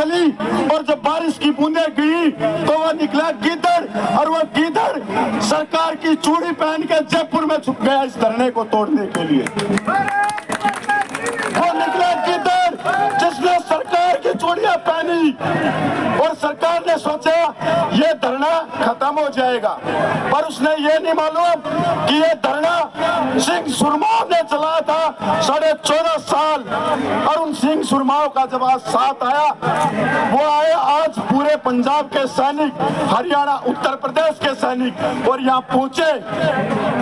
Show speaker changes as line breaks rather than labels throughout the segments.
चली और जब बारिश की बूंदें गिरी तो वो निकला गिद्दड़, और वो गिद्दड़ सरकार की चूड़ी पहन के जयपुर में छुप गया इस धरने को तोड़ने के लिए। वो निकला गिद्दड़ जिसने सरकार की चूड़ियां पहनी और सरकार ने सोचा ये धरना खत्म हो जाएगा, पर उसने ये नहीं मालूम कि ये धरना सिंह सुरमाओं ने चलाया था 14.5 साल, और उन सिंह सुरमाओं का जब आज साथ आया, वो आए आज पूरे पंजाब के सैनिक, हरियाणा उत्तर प्रदेश के सैनिक, और यहाँ पहुंचे।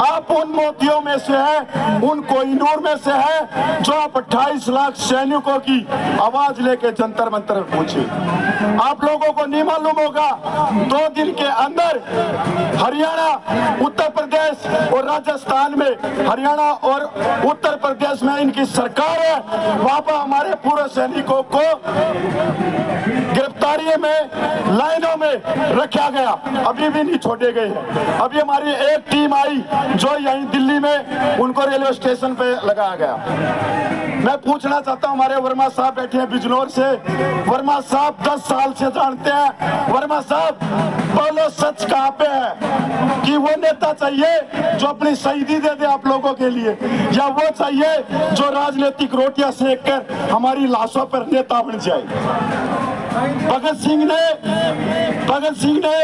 आप उन मोतियों में से है, उन कोहिनूर में से है जो आप 28 लाख सैनिकों की आवाज लेके जंतर मंतर पहुंचे। आप लोगों को नहीं मालूम होगा 2 दिन के अंदर हरियाणा, उत्तर प्रदेश और राजस्थान में, हरियाणा और उत्तर प्रदेश में इनकी सरकार है, वहां पर हमारे पूर्व सैनिकों को गिरफ्तारी में लाइनों में रखा गया, अभी भी नहीं छोड़े गए। अभी हमारी एक टीम आई जो यहीं दिल्ली में उनको रेलवे स्टेशन पे लगाया गया। मैं पूछना चाहता हूं, हमारे वर्मा साहब बैठे हैं बिजनौर से, वर्मा साहब 10 साल से जानते हैं। वर्मा साहब बोलो सच कहां पे है? कि वो नेता चाहिए जो अपनी शहीदी दे दे आप लोगों के लिए, या वो चाहिए जो राजनीतिक रोटियां सेक कर हमारी लाशों पर नेता बन जाए? भगत सिंह ने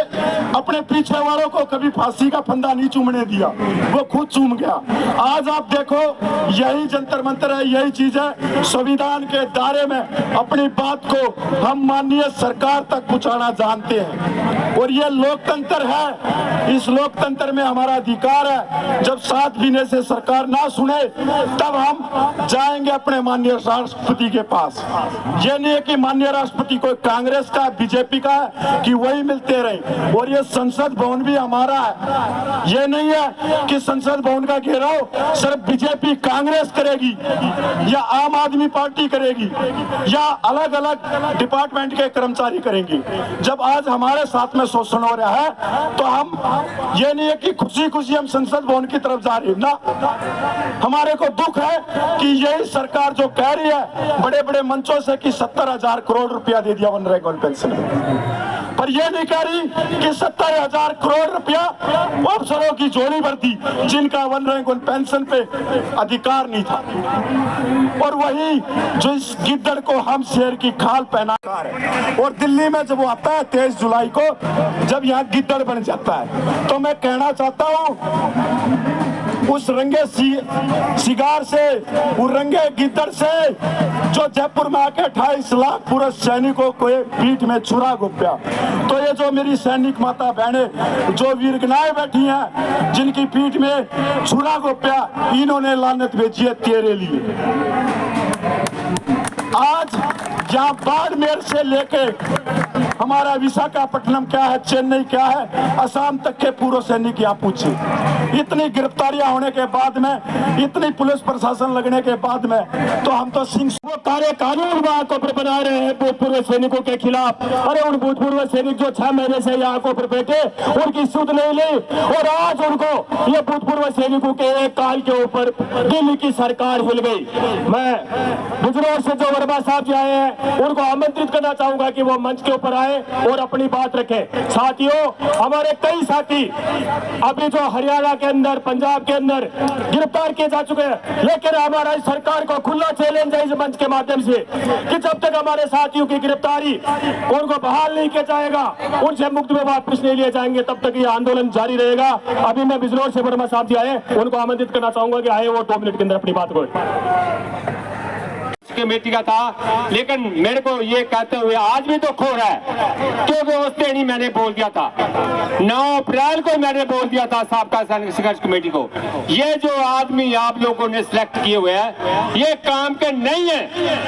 अपने पीछे वालों को कभी फांसी का फंदा नहीं चूमने दिया, वो खुद चूम गया। आज आप देखो यही जंतर मंतर है, यही चीज है। संविधान के दायरे में अपनी बात को हम माननीय सरकार तक पहुंचाना जानते हैं, और ये लोकतंत्र है। इस लोकतंत्र में हमारा अधिकार है, जब 7 महीने से सरकार ना सुने तब हम जाएंगे अपने माननीय राष्ट्रपति के पास। ये नहीं है कि माननीय राष्ट्रपति को कांग्रेस का, बीजेपी का कि वही मिलते रहे, और ये संसद भवन भी हमारा है। ये नहीं है कि संसद भवन का घेराव सिर्फ बीजेपी कांग्रेस करेगी या आम आदमी पार्टी करेगी या अलग अलग डिपार्टमेंट के कर्मचारी करेंगे। जब आज हमारे साथ में शोषण हो रहा है तो हम ये नहीं है कि खुशी खुशी हम संसद भवन की तरफ जा रहे हैं ना, हमारे को दुख है कि यही सरकार जो कह रही है बड़े बड़े मंचों से कि 70,000 करोड़ रुपया दे दिया वन रैंक वन पेंशन में, पर यह नहीं कह रही कि 70,000 करोड़ रुपया अफसरों की झोली भर दी जिनका वन रैंक वन पेंशन पे अधिकार नहीं था। और वही जो इस गिद्दड़ को हम शेर की खाल पहना है, और दिल्ली में जब वो आता है 23 जुलाई को, जब यहाँ गिद्दड़ बन जाता है, तो मैं कहना चाहता हूँ उस रंगे सिगार से, उस रंगे गिद्दड़ से जो जयपुर में आके 28 लाख पूरे सैनिकों को पीठ में छुरा घोंपा, तो ये जो मेरी सैनिक माता बहने जो वीरगनाएं बैठी हैं जिनकी पीठ में छुरा घोंपा, इन्होंने लानत भेजी है तेरे लिए। आज यहाँ बाड़मेर से लेके हमारा विशाखापट्टनम क्या है, चेन्नई क्या है, असम तक के पूर्व सैनिक यहाँ पूछे। इतनी गिरफ्तारियां होने के बाद में, इतनी पुलिस प्रशासन लगने के बाद में, तो हम तो सिंह वो कार्य कानून को बना रहे हैं भूतपूर्व सैनिकों के खिलाफ। अरे उन भूतपूर्व सैनिक जो 6 महीने से यहाँ को पर बैठे, उनकी सुध नहीं ली, और आज उनको ये भूतपूर्व सैनिकों के एक काल के ऊपर दिल्ली की सरकार हिल गई। मैं बिजनौर से जो वर्मा साहब जी आए हैं उनको आमंत्रित करना चाहूंगा कि वो मंच के ऊपर आए और अपनी बात रखें। साथियों, हमारे कई साथी अभी जो हरियाणा के अंदर, पंजाब के अंदर गिरफ्तार किए जा चुके हैं, लेकिन हमारा सरकार को खुला चैलेंज है इस मंच के माध्यम से कि जब तक हमारे साथियों की गिरफ्तारी, उनको बहाल नहीं किया जाएगा, उनसे मुक्त में वापस नहीं लिए जाएंगे, तब तक ये आंदोलन जारी रहेगा। अभी मैं बिजनौर से वर्मा साहब जी आए, उनको आमंत्रित करना चाहूंगा कि आए वो 2 मिनट के अंदर अपनी बात को।
कमेटी का था, लेकिन मेरे को ये कहते हुए आज भी दुख हो रहा है, क्योंकि उस दिन ही मैंने बोल दिया था, 9 अप्रैल को मैंने बोल दिया था साबका सैनिक संघर्ष कमेटी को, ये जो आदमी आप लोगों ने सिलेक्ट किए हुए हैं ये काम के नहीं है।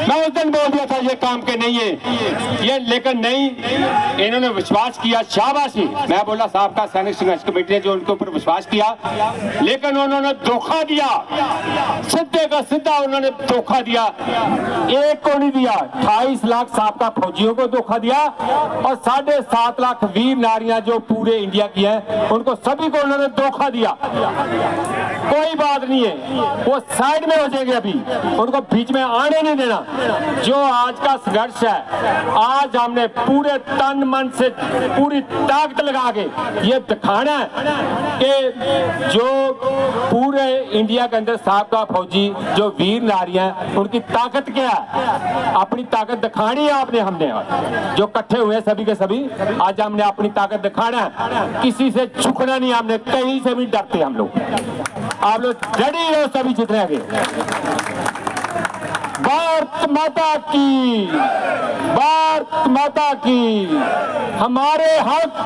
मैं उस दिन बोल दिया था ये काम के नहीं है ये, लेकिन नहीं, इन्होंने विश्वास किया, शाबाशी। मैं बोला साबका सैनिक संघर्ष कमेटी ने जो उनके ऊपर विश्वास किया, लेकिन उन्होंने धोखा दिया, सीधे का सीधा उन्होंने धोखा दिया। एक को नहीं दिया। 28 लाख साबका फौजियों को धोखा दिया और 7.5 लाख वीर नारियां जो पूरे इंडिया की हैं, उनको सभी को उन्होंने धोखा दिया। कोई बात नहीं है, वो साइड में हो जाएंगे, अभी उनको बीच में आने नहीं देना। जो आज का संघर्ष है, आज हमने पूरे तन मन से पूरी ताकत लगा के ये दिखाना है कि जो पूरे इंडिया के अंदर साबका फौजी जो वीर नारियां उनकी ताकत क्या है, अपनी ताकत दिखानी है आपने। हमने जो इकट्ठे हुए सभी के सभी आज हमने अपनी ताकत दिखाना है, किसी से झुकना नहीं, हमने कहीं से भी डरते हम लोग। आप लोग रेडी हो सभी जितने आगे। भारत माता की, भारत माता की। हमारे हक,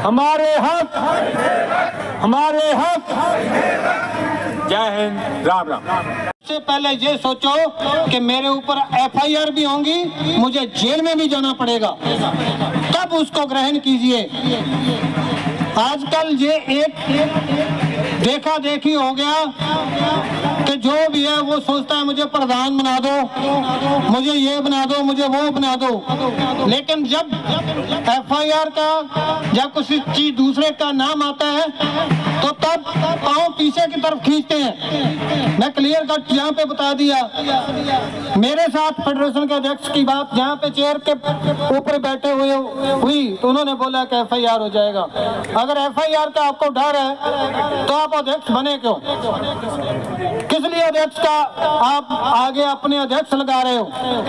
हमारे हक, हमारे हक। जय हिंद, राम राम।
सबसे पहले ये सोचो कि मेरे ऊपर एफआईआर भी होंगी, मुझे जेल में भी जाना पड़ेगा, तब उसको ग्रहण कीजिए। आजकल ये एक देखा देखी हो गया कि जो भी है वो सोचता है मुझे प्रधान बना दो, मुझे ये बना दो, मुझे वो बना दो। लेकिन जब एफआईआर का या किसी चीज दूसरे का नाम आता है तो तब पांव पीछे की तरफ खींचते हैं। मैं क्लियर कट यहाँ पे बता दिया। मेरे साथ फेडरेशन के अध्यक्ष की बात जहाँ पे चेयर के ऊपर बैठे हुए हुई तो उन्होंने बोला कि एफआईआर हो जाएगा। अगर एफआईआर का आपको डर है तो आप अध्यक्ष बने क्यों? किस लिए अध्यक्ष का आप आगे अपने अध्यक्ष लगा रहे हो?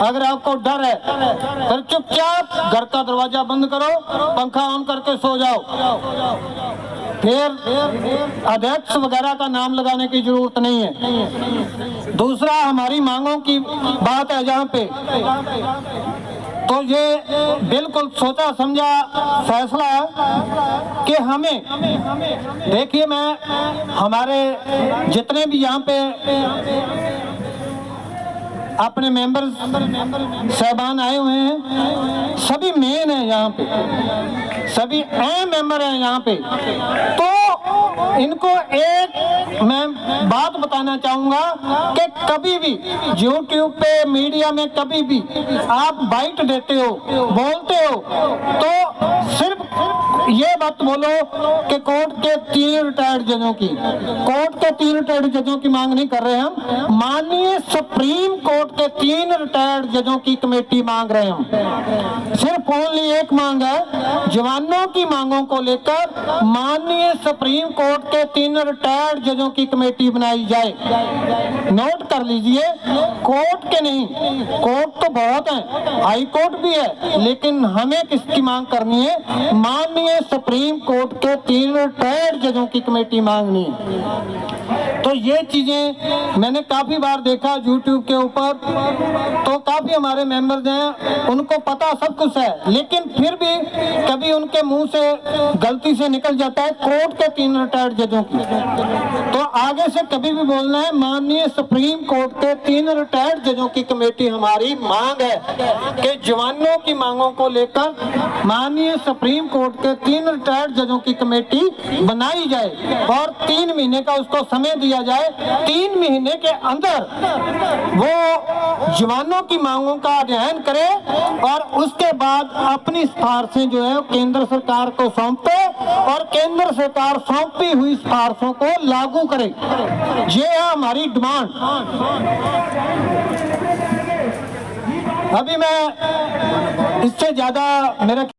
अगर आपको डर है फिर चुपचाप घर का दरवाजा बंद करो, पंखा ऑन करके सो जाओ, फिर अध्यक्ष वगैरह का नाम लगाने की जरूरत नहीं है। दूसरा, हमारी मांगों की बात है जहाँ पे, तो ये बिल्कुल सोचा समझा फैसला है कि हमें, देखिए मैं हमारे जितने भी यहाँ पे अपने मेंबर साहबान आए हुए हैं, सभी मेन है यहाँ पे, सभी अहम मेंबर हैं यहाँ पे। तो इनको एक मैं बात बताना चाहूंगा कि कभी भी YouTube पे मीडिया में कभी भी आप बाइट देते हो, बोलते हो, तो सिर्फ ये बात बोलो कि कोर्ट के 3 रिटायर्ड जजों की, कोर्ट के 3 रिटायर्ड जजों की मांग नहीं कर रहे हम, माननीय सुप्रीम कोर्ट के 3 रिटायर्ड जजों की कमेटी मांग रहे हम। सिर्फ ओनली एक मांग है, जवानों की मांगों को लेकर माननीय सुप्रीम कोर्ट के 3 रिटायर्ड जजों की कमेटी बनाई जाए। नोट कर लीजिए, कोर्ट के नहीं, कोर्ट तो बहुत है, हाई कोर्ट भी है, लेकिन हमें किसकी मांग करनी है? माननीय सुप्रीम कोर्ट के 3 रिटायर्ड जजों की कमेटी मांगनी है। तो ये चीजें मैंने काफी बार देखा YouTube के ऊपर, तो काफी हमारे मेंबर्स हैं, उनको पता सब कुछ है, लेकिन फिर भी कभी उनके मुंह से गलती से निकल जाता है कोर्ट के 3 रिटायर्ड जजों की। तो आगे से कभी भी बोलना है माननीय सुप्रीम कोर्ट के 3 रिटायर्ड जजों की कमेटी हमारी मांग है कि जवानों की मांगों को लेकर माननीय सुप्रीम कोर्ट के 3 रिटायर्ड जजों की कमेटी बनाई जाए और 3 महीने का उसको समय दिया जाए। 3 महीने के अंदर वो जवानों की मांगों का अध्ययन करे और उसके बाद अपनी सिफारिशें जो है केंद्र सरकार को सौंपे और केंद्र सरकार सौंपी हुई सिफारिशों को लागू करे। ये है हमारी डिमांड। अभी मैं इससे ज्यादा मेरा